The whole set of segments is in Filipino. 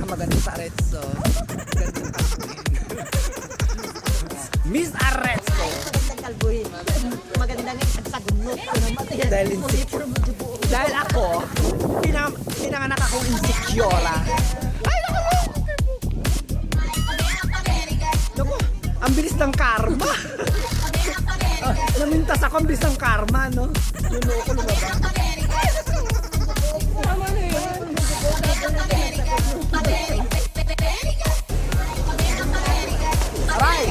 maganda sa Arezzo. Gandang kalbuhin. Miss Arezzo. Magandang kalbuhin. Magandang sagunot. Dahil ako, pinanganak akong insecure. Ay, naku, ang bilis ng karma. Namintas ako, ang bilis ng karma, no? Luno ko, lumabas. Tama na yan. Aray!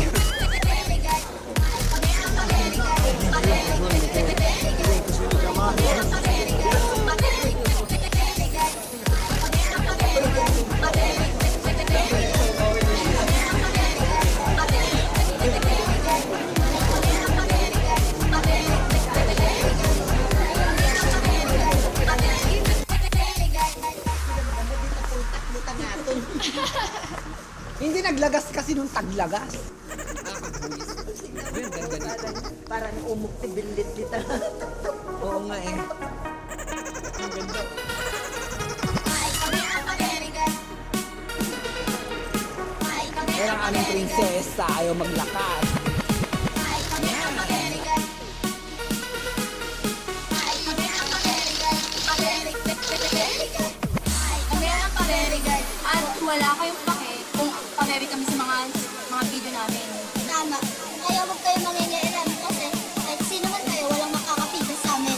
Hindi naglagas kasi nung taglagas. Parang umuktibilit dito. Oo nga eh. Ang ganda. Pero ang aming prinsesa ayaw maglakad. At wala kayong pake kung pabebe kami sa mga video namin. Tama. Kaya huwag kayo mangingialam kasi kahit sino man kayo, walang makakapigil sa amin.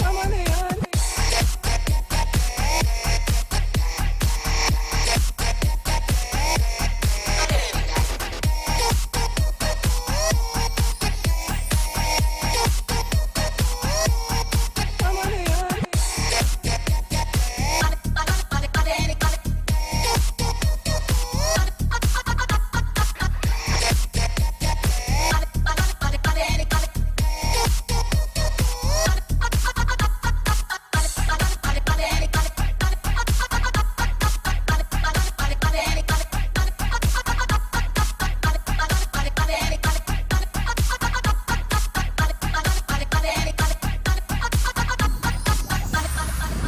Tama na yan. Tama na yan.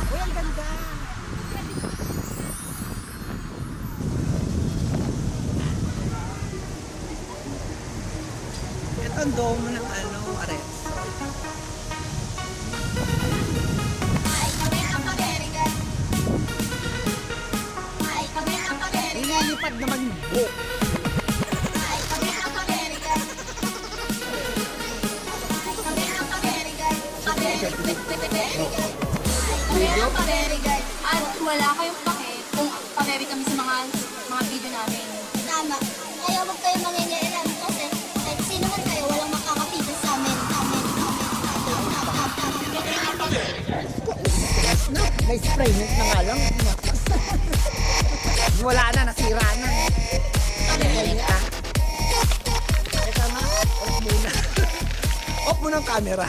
Uy, ang ganda. Ito ang domo ng Arezzo. Nililipad naman yung book. At wala kayong pake kung pabebe kami sa mga video namin. Tama. Kaya huwag kayo mangingialam kasi kahit sino man kayo, walang makakapigil sa amin. May spray net na nga lang. Wala na, nasira na. Tama, off muna. Off muna ang camera.